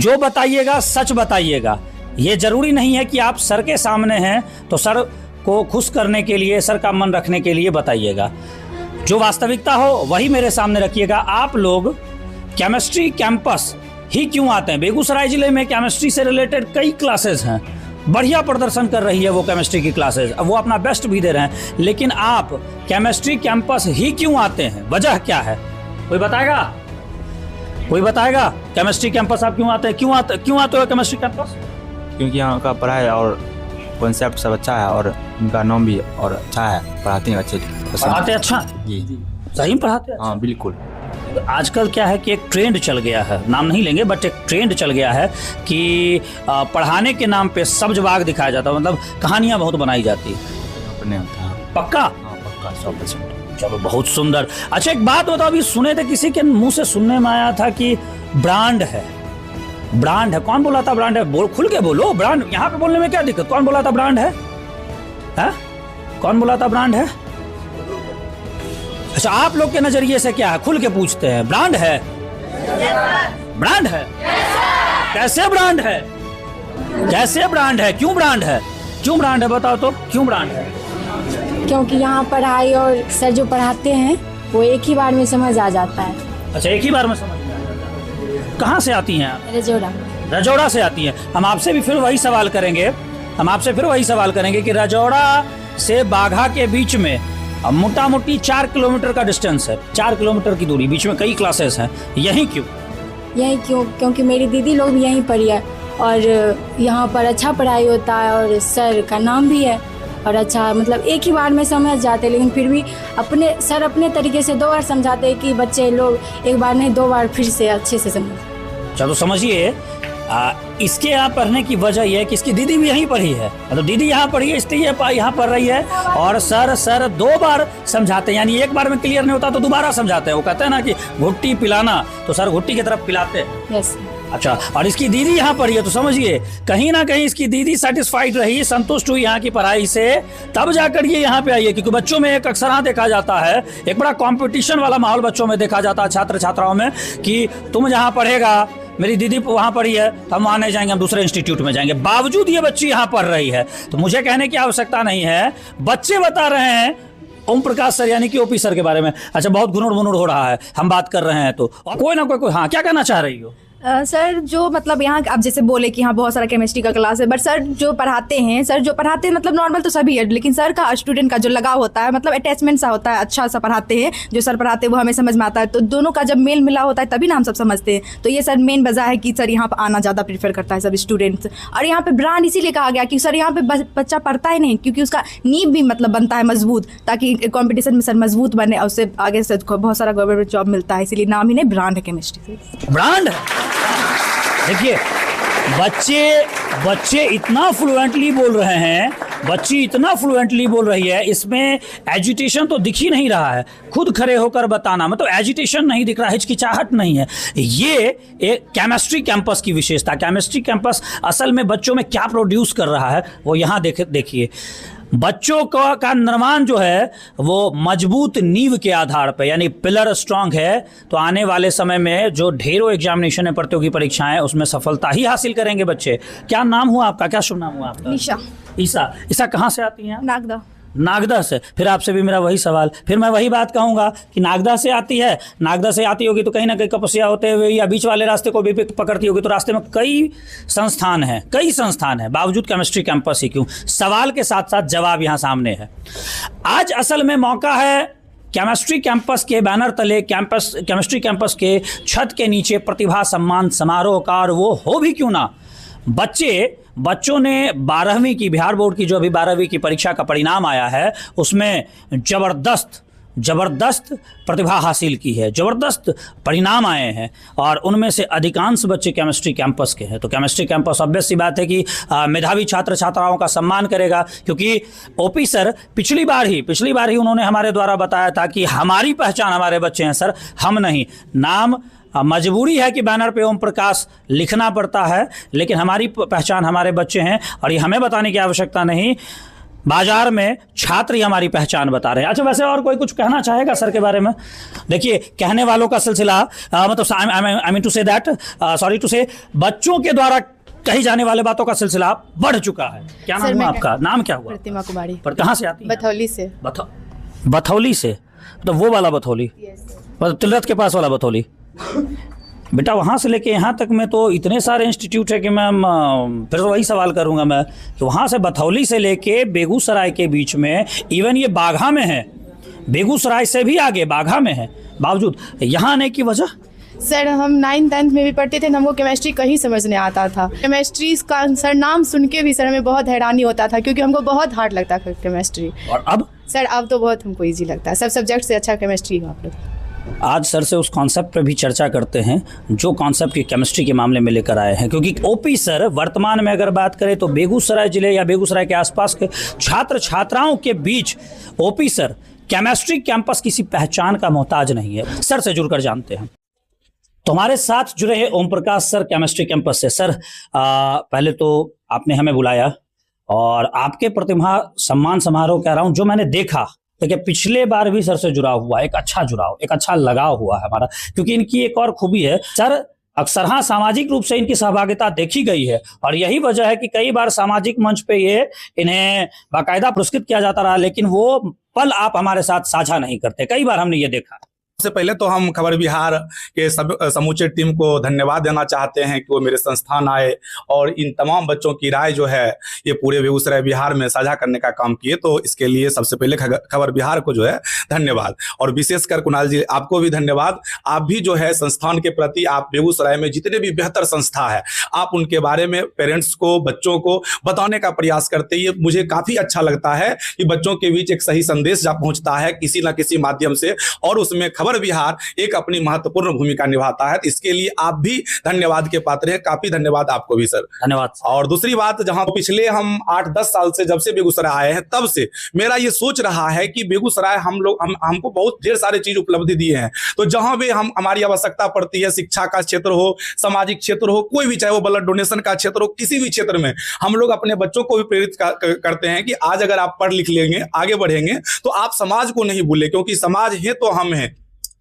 जो बताइएगा सच बताइएगा। ये जरूरी नहीं है कि आप सर के सामने हैं तो सर को खुश करने के लिए, सर का मन रखने के लिए बताइएगा। जो वास्तविकता हो वही मेरे सामने रखिएगा। आप लोग केमिस्ट्री कैंपस ही क्यों आते हैं? बेगूसराय जिले में केमिस्ट्री से रिलेटेड कई क्लासेस हैं, बढ़िया प्रदर्शन कर रही है वो केमिस्ट्री की क्लासेस, वो अपना बेस्ट भी दे रहे हैं, लेकिन आप केमिस्ट्री कैंपस ही क्यों आते हैं? वजह क्या है? कोई बताएगा? कोई बताएगा केमिस्ट्री कैंपस आप क्यों आते हैं? क्यों आते हो केमिस्ट्री कैंपस? क्योंकि यहाँ का पढ़ाई और कॉन्सेप्ट सब अच्छा है और उनका नाम भी और अच्छा है, पढ़ाते हैं अच्छे। पढ़ाते अच्छा जी सही में पढ़ाते हैं? हाँ बिल्कुल। आजकल क्या है कि एक ट्रेंड चल गया है, नाम नहीं लेंगे बट एक ट्रेंड चल गया है कि पढ़ाने के नाम पे सब जवाब दिखाया जाता है, मतलब कहानियां बहुत बनाई जाती है। अपने होता है पक्का? हाँ पक्का 100%। चलो बहुत सुंदर। अच्छा एक बात बताओ, अभी सुने थे किसी के मुंह से सुनने में आया था कि ब्रांड है, ब्रांड है। कौन बोला था ब्रांड है? बोल, खुल के बोलो। ब्रांड यहाँ पे बोलने में क्या दिक्कत? कौन बोला था ब्रांड है? कौन बोला था ब्रांड है? अच्छा आप लोग के नजरिए से क्या है? खुल के पूछते हैं। ब्रांड है? ब्रांड है? कैसे ब्रांड है? कैसे ब्रांड है? क्यों ब्रांड है? क्यों ब्रांड है बताओ तो, क्यों ब्रांड है? क्योंकि यहाँ पढ़ाई और सर जो पढ़ाते हैं वो एक ही बार में समझ आ जाता है। अच्छा एक ही बार में समझ में आ जाता है। कहाँ से आती हैं आप? रजोड़ा। रजौड़ा से आती हैं। हम आपसे भी फिर वही सवाल करेंगे, कि रजौड़ा से बाघा के बीच में मोटा मोटी 4 किलोमीटर का डिस्टेंस है, 4 किलोमीटर की दूरी, बीच में कई क्लासेस हैं, यही क्यों? क्योंकि मेरी दीदी लोग भी यहीं पढ़ी है और यहाँ पर अच्छा पढ़ाई होता है और सर का नाम भी है और अच्छा, मतलब एक ही बार में समझ जाते हैं, लेकिन फिर भी अपने तरीके से 2 बार समझाते हैं कि बच्चे लोग एक बार नहीं 2 बार फिर से अच्छे से समझ। चलो समझिए, इसके यहाँ पढ़ने की वजह यह है कि इसकी दीदी भी यहीं पढ़ी है, मतलब दीदी यहाँ पढ़ी है इसलिए यहाँ पढ़ रही है, और सर 2 बार समझाते हैं, यानी एक बार में क्लियर नहीं होता तो दोबारा समझाते हैं। वो कहते हैं ना कि घुट्टी पिलाना, तो सर घुट्टी की तरफ पिलाते हैं। यस। अच्छा, और इसकी दीदी यहाँ पढ़ी है तो समझिए कहीं ना कहीं इसकी दीदी सेटिस्फाइड रही, संतुष्ट हुई यहाँ की पढ़ाई से, तब जाकर ये यहाँ पे आई है। क्योंकि बच्चों में एक अक्सर देखा जाता है, एक बड़ा कंपटीशन वाला माहौल बच्चों में देखा जाता है, छात्र छात्राओं में, कि तुम जहाँ पढ़ेगा, मेरी दीदी वहाँ पढ़ी है, हम वहाँ नहीं जाएंगे, हम दूसरे इंस्टीट्यूट में जाएंगे। बावजूद ये बच्ची यहाँ पढ़ रही है, तो मुझे कहने की आवश्यकता नहीं है, बच्चे बता रहे हैं ओम प्रकाश सर यानी कि ओपी सर के बारे में। अच्छा बहुत घुनुड़ मुनुड़ हो रहा है, हम बात कर रहे हैं तो कोई ना कोई हाँ क्या कहना चाह रही हो? सर जो मतलब यहाँ आप जैसे बोले कि हाँ बहुत सारा केमिस्ट्री का क्लास है, बट सर जो पढ़ाते हैं मतलब नॉर्मल तो सभी है, लेकिन सर का स्टूडेंट का जो लगाव होता है, मतलब अटैचमेंट सा होता है, अच्छा सा पढ़ाते हैं, जो सर पढ़ाते हैं वो हमें समझ में आता है, तो दोनों का जब मेल मिला होता है तभी ना हम सब समझते हैं। तो ये सर मेन वजह है कि सर यहाँ पर आना ज़्यादा प्रीफर करता है सब स्टूडेंट्स। और यहाँ पे ब्रांड इसीलिए कहा गया कि सर यहाँ पे बच्चा पढ़ता ही नहीं, क्योंकि उसका नींव भी मतलब बनता है मजबूत, ताकि कॉम्पिटिशन में सर मजबूत बने और उससे आगे से बहुत सारा गवर्नमेंट जॉब मिलता है, इसीलिए नाम ही नहीं ब्रांड है केमिस्ट्री। ब्रांड है। देखिए बच्चे इतना फ्लुएंटली बोल रहे हैं, बच्ची इतना फ्लुएंटली बोल रही है, इसमें एजिटेशन तो दिख ही नहीं रहा है। खुद खड़े होकर बताना, मतलब एजिटेशन नहीं दिख रहा, हिचकिचाहट नहीं है। ये एक केमिस्ट्री कैंपस की विशेषता। केमिस्ट्री कैंपस असल में बच्चों में क्या प्रोड्यूस कर रहा है वो यहाँ देखिए। बच्चों का निर्माण जो है वो मजबूत नींव के आधार पर, यानी पिलर स्ट्रांग है, तो आने वाले समय में जो ढेरों एग्जामिनेशन है, प्रतियोगी परीक्षाएं, उसमें सफलता ही हासिल करेंगे बच्चे। क्या नाम हुआ आपका? क्या शुभ नाम हुआ आपका? निशा। ईसा कहाँ से आती हैं? नागदा से। फिर आपसे भी मेरा वही सवाल, फिर मैं वही बात कहूँगा कि नागदा से आती है, नागदा से आती होगी तो कहीं ना कहीं कपसिया होते हुए या बीच वाले रास्ते को भी पकड़ती होगी, तो रास्ते में कई संस्थान हैं, बावजूद केमिस्ट्री कैंपस ही क्यों? सवाल के साथ साथ जवाब यहाँ सामने है। आज असल में मौका है केमिस्ट्री कैंपस के बैनर तले, केमिस्ट्री कैंपस के छत के नीचे प्रतिभा सम्मान समारोह का, और वो हो भी क्यों ना बच्चों ने 12वीं की, बिहार बोर्ड की जो अभी 12वीं की परीक्षा का परिणाम आया है, उसमें जबरदस्त प्रतिभा हासिल की है, जबरदस्त परिणाम आए हैं, और उनमें से अधिकांश बच्चे केमिस्ट्री कैंपस के हैं। तो केमिस्ट्री कैंपस ऑब्वियस सी बात है कि मेधावी छात्र छात्राओं का सम्मान करेगा, क्योंकि ओपी सर पिछली बार ही उन्होंने हमारे द्वारा बताया था कि हमारी पहचान हमारे बच्चे हैं सर, हम नहीं। नाम मजबूरी है कि बैनर पे ओम प्रकाश लिखना पड़ता है, लेकिन हमारी पहचान हमारे बच्चे हैं, और ये हमें बताने की आवश्यकता नहीं, बाजार में छात्र ही हमारी पहचान बता रहे हैं। अच्छा, वैसे और कोई कुछ कहना चाहेगा सर के बारे में? देखिए, कहने वालों का सिलसिला मतलब I mean to say that, sorry to say, बच्चों के द्वारा कही जाने वाले बातों का सिलसिला बढ़ चुका है। क्या नाम हुआ आपका? नाम क्या हुआ? प्रतिमा कुमारी। पर कहाँ से आती है? बथौली से। बथौली से? तो वो वाला बथौली, तिलरथ के पास वाला बथौली। बेटा, वहाँ से लेके यहाँ तक में तो इतने सारे इंस्टीट्यूट है कि मैम फिर वही सवाल करूँगा मैं कि वहाँ से बथौली से लेके बेगूसराय के बीच में, इवन ये बाघा में है, बेगूसराय से भी आगे बाघा में है, बावजूद यहाँ आने की वजह? सर, हम 9th-10th में भी पढ़ते थे, हमको केमिस्ट्री कहीं समझ नहीं आता था। केमिस्ट्री का सर नाम सुन के भी सर हमें बहुत हैरानी होता था, क्योंकि हमको बहुत हार्ड लगता था केमिस्ट्री। और अब? सर, अब तो बहुत हमको ईजी लगता है, सब सब्जेक्ट से अच्छा केमिस्ट्री का आप लोग। आज सर से उस कॉन्सेप्ट पर भी चर्चा करते हैं जो कॉन्सेप्ट की केमिस्ट्री के मामले में लेकर आए हैं, क्योंकि ओपी सर वर्तमान में अगर बात करें तो बेगूसराय जिले या बेगूसराय के आसपास के छात्र छात्राओं के बीच ओपी सर केमिस्ट्री कैंपस किसी पहचान का मोहताज नहीं है। सर से जुड़कर जानते हैं। तो हमारे साथ जुड़े हैं Om Prakash sir chemistry campus से। सर, पहले तो आपने हमें बुलाया और आपके प्रतिभा सम्मान समारोह कह रहा हूं जो मैंने देखा, देखिए पिछले बार भी सर से जुड़ा हुआ एक अच्छा जुड़ाव, एक अच्छा लगाव हुआ है हमारा, क्योंकि इनकी एक और खूबी है सर, अक्सर हाँ सामाजिक रूप से इनकी सहभागिता देखी गई है और यही वजह है कि कई बार सामाजिक मंच पे ये इन्हें बाकायदा पुरस्कृत किया जाता रहा, लेकिन वो पल आप हमारे साथ साझा नहीं करते। कई बार हमने ये देखा। सबसे पहले तो हम खबर बिहार के समूचे टीम को धन्यवाद देना चाहते हैं कि वो मेरे संस्थान आए और इन तमाम बच्चों की राय जो है ये पूरे बेगूसराय बिहार में साझा करने का काम किए। तो इसके लिए सबसे पहले खबर बिहार को जो है धन्यवाद, और विशेषकर कुणाल जी आपको भी धन्यवाद। आप भी जो है संस्थान के प्रति, आप बेगूसराय में जितने भी बेहतर संस्था है आप उनके बारे में पेरेंट्स को, बच्चों को बताने का प्रयास करते हैं। ये मुझे काफ़ी अच्छा लगता है कि बच्चों के बीच एक सही संदेश जा पहुँचता है किसी न किसी माध्यम से, और उसमें खबर बिहार एक अपनी महत्वपूर्ण भूमिका निभाता है। इसके लिए आप भी धन्यवाद के पात्र हैं। काफी धन्यवाद आपको भी सर। धन्यवाद। और दूसरी बात, जहां पिछले हम 8-10 साल से जब से बेगूसराय आए हैं तब से मेरा ये सोच रहा है कि बेगूसराय हमको बहुत ढेर सारे चीज उपलब्धि दिए हैं। तो जहां भी हमारी आवश्यकता पड़ती है, शिक्षा का क्षेत्र हो, सामाजिक क्षेत्र हो, कोई भी, चाहे वो ब्लड डोनेशन का क्षेत्र हो, किसी भी क्षेत्र में हम लोग अपने बच्चों को भी प्रेरित करते हैं कि आज अगर आप पढ़ लिख लेंगे, आगे बढ़ेंगे, तो आप समाज को नहीं भूलें, क्योंकि समाज है तो हम हैं,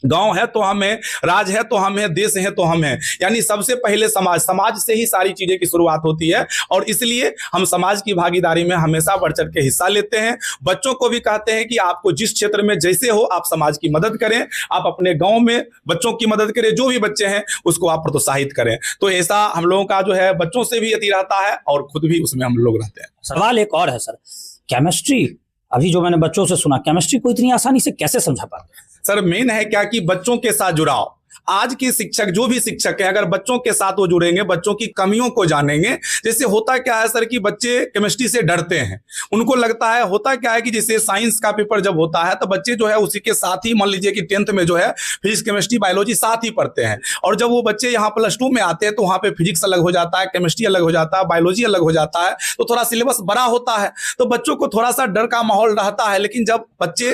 गांव है तो हम हैं, राज है तो हम हैं, देश है तो हम हैं। यानी सबसे पहले समाज से ही सारी चीजें की शुरुआत होती है, और इसलिए हम समाज की भागीदारी में हमेशा बढ़ चढ़ के हिस्सा लेते हैं। बच्चों को भी कहते हैं कि आपको जिस क्षेत्र में जैसे हो आप समाज की मदद करें, आप अपने गांव में बच्चों की मदद करें, जो भी बच्चे हैं उसको आप प्रोत्साहित करें। तो ऐसा हम लोगों का जो है बच्चों से भी अति रहता है और खुद भी उसमें हम लोग रहते हैं। सवाल एक और है सर, केमिस्ट्री, अभी जो मैंने बच्चों से सुना, केमिस्ट्री को इतनी आसानी से कैसे समझा पाते हैं? सर, मेन है क्या कि बच्चों के साथ जुड़ाव। आज के शिक्षक, जो भी शिक्षक है, अगर बच्चों के साथ वो जुड़ेंगे, बच्चों की कमियों को जानेंगे। जैसे होता क्या है सर कि बच्चे केमिस्ट्री से डरते हैं, उनको लगता है, होता क्या है कि जैसे साइंस का पेपर जब होता है तो बच्चे जो है उसी के साथ ही, मान लीजिए कि 10th में जो है फिजिक्स, केमिस्ट्री, बायोलॉजी साथ ही पढ़ते हैं, और जब वो बच्चे यहाँ +2 में आते हैं तो वहाँ पे फिजिक्स अलग हो जाता है, केमिस्ट्री अलग हो जाता है, बायोलॉजी अलग हो जाता है, तो थोड़ा सिलेबस बड़ा होता है, तो बच्चों को थोड़ा सा डर का माहौल रहता है। लेकिन जब बच्चे,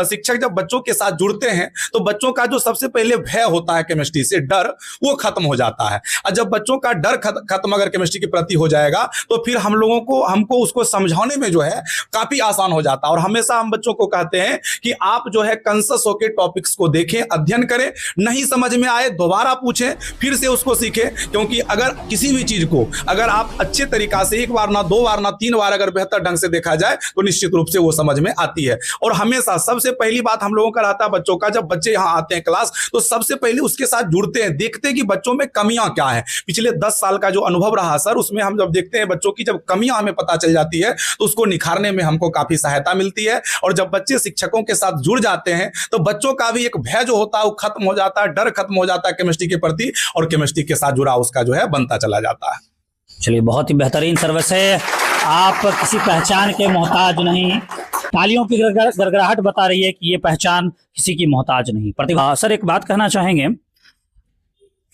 शिक्षक जब बच्चों के साथ जुड़ते हैं तो बच्चों का जो सबसे पहले भय होता है केमिस्ट्री से, डर, वो खत्म हो जाता है। और जब बच्चों का डर खत्म अगर केमिस्ट्री के प्रति हो जाएगा तो फिर हमको उसको समझाने में जो है काफी आसान हो जाता है। और हमेशा हम बच्चों को कहते हैं कि आप जो है कॉन्शियस होकर टॉपिक्स को देखें, अध्ययन करें, नहीं समझ में आए दोबारा पूछें, फिर से उसको सीखें, क्योंकि अगर किसी भी चीज को अगर आप अच्छे तरीका से 1 बार ना 2 बार ना 3 बार अगर बेहतर ढंग से देखा जाए तो निश्चित रूप से वो समझ में आती है। और हमेशा सबसे पहली बात हम लोगों का रहता है बच्चों का, जब बच्चे यहाँ आते हैं क्लास तो सबसे पहले उसके साथ जुड़ते हैं, देखते हैं कि बच्चों में कमियां क्या है। पिछले 10 साल का जो अनुभव रहा सर, उसमें हम जब देखते हैं बच्चों की जब कमियां हमें पता चल जाती है तो उसको निखारने में हमको काफी सहायता मिलती है। और जब बच्चे शिक्षकों के साथ जुड़ जाते हैं तो बच्चों का भी एक भय जो होता है वो खत्म हो जाता है, डर खत्म हो जाता है केमिस्ट्री के प्रति, और केमिस्ट्री के साथ जुड़ा उसका जो है बनता चला जाता है। चलिए, बहुत ही बेहतरीन सर्विस है, आप किसी पहचान के मोहताज नहीं। तालियों की गड़गड़ाहट बता रही है कि ये पहचान किसी की मोहताज नहीं। प्रतिभा सर, एक बात कहना चाहेंगे,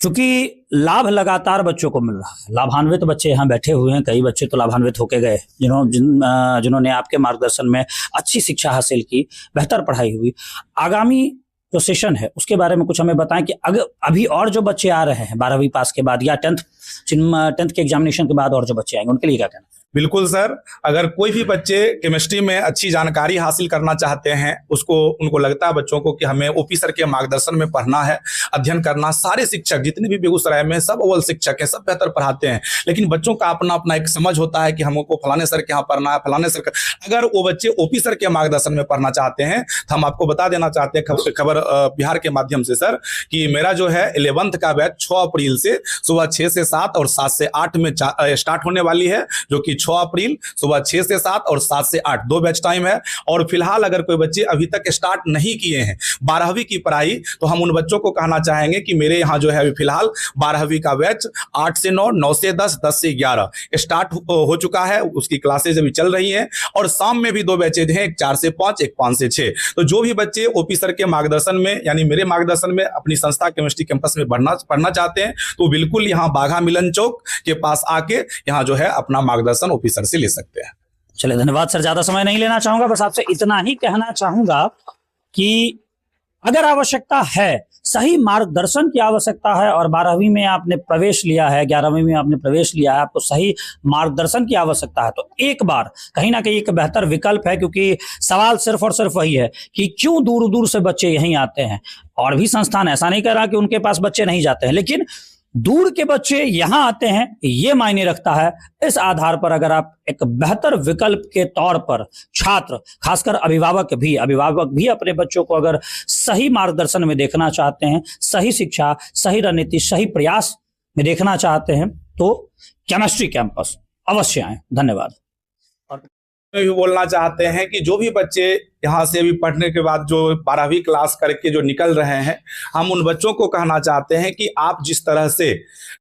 चूंकि लाभ लगातार बच्चों को मिल रहा है, लाभान्वित बच्चे यहाँ बैठे हुए हैं, कई बच्चे तो लाभान्वित होके गए जिन्होंने आपके मार्गदर्शन में अच्छी शिक्षा हासिल की, बेहतर पढ़ाई हुई। आगामी जो सेशन है उसके बारे में कुछ हमें बताएं कि अगर अभी और जो बच्चे आ रहे हैं 12वीं पास के बाद या 10th के एग्जामिनेशन के बाद और जो बच्चे आएंगे उनके लिए क्या कहना? बिल्कुल सर, अगर कोई भी बच्चे केमिस्ट्री में अच्छी जानकारी हासिल करना चाहते हैं, उनको लगता है बच्चों को कि हमें ओपी सर के मार्गदर्शन में पढ़ना है, अध्ययन करना, सारे शिक्षक जितने भी बेगूसराय में सब अव्वल शिक्षक हैं, सब बेहतर पढ़ाते हैं, लेकिन बच्चों का अपना अपना एक समझ होता है कि हमको फलाने सर के यहाँ पढ़ना है, फलाने सर का। अगर वो बच्चे ओपी सर के मार्गदर्शन में पढ़ना चाहते हैं तो हम आपको बता देना चाहते हैं खबर बिहार के माध्यम से सर, कि मेरा जो है 11th का बैच 6 अप्रैल से सुबह 6 से 7 और 7 से 8 में स्टार्ट होने वाली है, जो कि 6 अप्रैल सुबह 6 से 7 और 7 से 8 2 बैच टाइम है। और फिलहाल अगर कोई बच्चे अभी तक स्टार्ट नहीं किए हैं 12वीं की पढ़ाई, तो हम उन बच्चों को कहना चाहेंगे कि मेरे यहाँ जो है अभी फिलहाल 12वीं का बैच 8 से 9, 9 से 10, 10 से 11 स्टार्ट हो चुका है, उसकी क्लासेज अभी चल रही हैं। और शाम में भी 2 बैचेज हैं, एक 4 से 5, एक 5 से 6। तो जो भी बच्चे ओपी सर के मार्गदर्शन में यानी मेरे मार्गदर्शन में अपनी संस्था केमिस्ट्री कैंपस में पढ़ना चाहते हैं, तो बिल्कुल यहाँ बाघा मिलन चौक के पास आके यहाँ जो है अपना मार्गदर्शन ओपी सर से ले सकते हैं। चलिए, धन्यवाद सर, ज्यादा समय नहीं लेना चाहूंगा, बस आपसे इतना ही कहना चाहूंगा कि अगर आवश्यकता है, सही मार्गदर्शन की आवश्यकता है और 12वीं में आपने प्रवेश लिया है, 11वीं में आपने प्रवेश लिया है, आपको सही मार्गदर्शन की आवश्यकता है, तो एक बार कहीं ना कहीं एक बेहतर विकल्प है। क्योंकि सवाल सिर्फ और सिर्फ वही है कि क्यों दूर दूर से बच्चे यहीं आते हैं। और भी संस्थान, ऐसा नहीं कह रहा कि उनके पास बच्चे नहीं जाते हैं, लेकिन दूर के बच्चे यहां आते हैं, ये मायने रखता है। इस आधार पर अगर आप एक बेहतर विकल्प के तौर पर छात्र, खासकर अभिभावक भी अपने बच्चों को अगर सही मार्गदर्शन में देखना चाहते हैं, सही शिक्षा, सही रणनीति, सही प्रयास में देखना चाहते हैं, तो केमिस्ट्री कैंपस अवश्य आए। धन्यवाद। भी बोलना चाहते हैं कि जो भी बच्चे यहाँ से अभी पढ़ने के बाद जो 12वीं क्लास करके जो निकल रहे हैं, हम उन बच्चों को कहना चाहते हैं कि आप जिस तरह से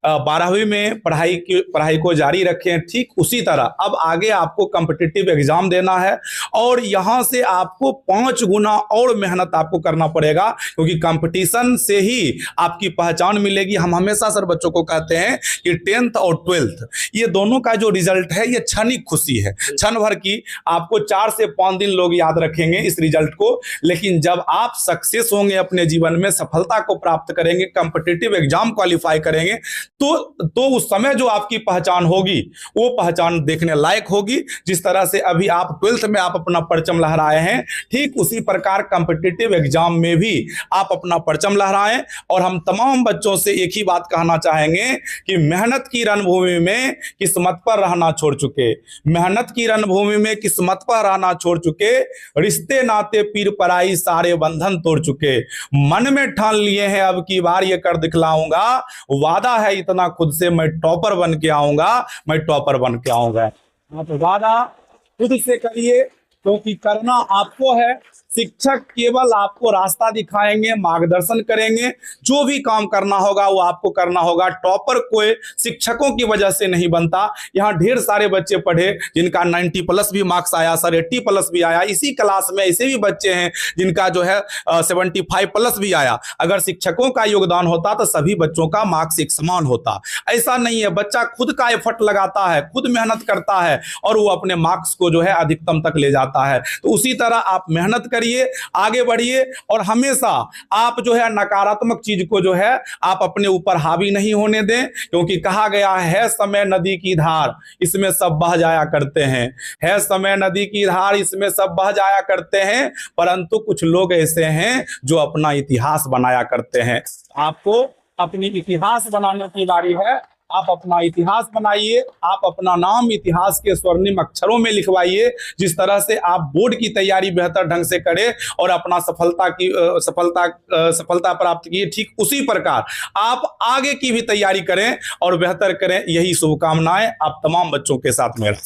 12वीं में पढ़ाई को जारी रखें, ठीक उसी तरह अब आगे आपको कॉम्पिटिटिव एग्जाम देना है और यहाँ से आपको 5 गुना और मेहनत आपको करना पड़ेगा, क्योंकि कंपटीशन से ही आपकी पहचान मिलेगी। हम हमेशा सर बच्चों को कहते हैं कि 10th और 12th ये दोनों का जो रिजल्ट है, ये क्षणिक खुशी है, क्षण भर की। आपको 4 से 5 दिन लोग याद रखेंगे इस रिजल्ट को, लेकिन जब आप सक्सेस होंगे, अपने जीवन में सफलता को प्राप्त करेंगे, कॉम्पिटिटिव एग्जाम क्वालिफाई करेंगे, तो उस समय जो आपकी पहचान होगी वो पहचान देखने लायक होगी। जिस तरह से अभी आप 12th में आप अपना परचम लहराए हैं, ठीक उसी प्रकार कॉम्पिटिटिव एग्जाम में भी आप अपना परचम लहराएं। और हम तमाम बच्चों से एक ही बात कहना चाहेंगे कि मेहनत की रणभूमि में किस्मत पर रहना छोड़ चुके, मेहनत की रणभूमि में किस्मत पर रहना छोड़ चुके, रिश्ते नाते पीर पराई सारे बंधन तोड़ चुके, मन में ठान लिए हैं अब की बार ये कर दिखलाऊंगा, वादा है इतना खुद से मैं टॉपर बन के आऊंगा, मैं टॉपर बन के आऊंगा। आप वादा खुद से करिए, क्योंकि करना आपको है। शिक्षक केवल आपको रास्ता दिखाएंगे, मार्गदर्शन करेंगे, जो भी काम करना होगा वो आपको करना होगा। टॉपर कोई शिक्षकों की वजह से नहीं बनता। यहाँ ढेर सारे बच्चे पढ़े जिनका 90+ भी मार्क्स आया, सर 80+ भी आया। इसी क्लास में ऐसे भी बच्चे हैं जिनका जो है 75+ भी आया। अगर शिक्षकों का योगदान होता तो सभी बच्चों का मार्क्स एक समान होता। ऐसा नहीं है, बच्चा खुद का एफर्ट लगाता है, खुद मेहनत करता है और वो अपने मार्क्स को जो है अधिकतम तक ले जाता है। तो उसी तरह आप मेहनत करिए, आगे बढ़िए और हमेशा आप जो है नकारात्मक चीज को जो है आप अपने ऊपर हावी नहीं होने दें, क्योंकि कहा गया है समय नदी की धार, इसमें सब बह जाया करते हैं। है समय नदी की धार, इसमें सब बह जाया करते हैं, परंतु कुछ लोग ऐसे हैं जो अपना इतिहास बनाया करते हैं। आपको अपनी इतिहास बनाने की बारी है। आप अपना इतिहास बनाइए, आप अपना नाम इतिहास के स्वर्णिम अक्षरों में लिखवाइए। जिस तरह से आप बोर्ड की तैयारी बेहतर ढंग से करें और अपना सफलता प्राप्त किए, ठीक उसी प्रकार आप आगे की भी तैयारी करें और बेहतर करें। यही शुभकामनाएं आप तमाम बच्चों के साथ मेरा।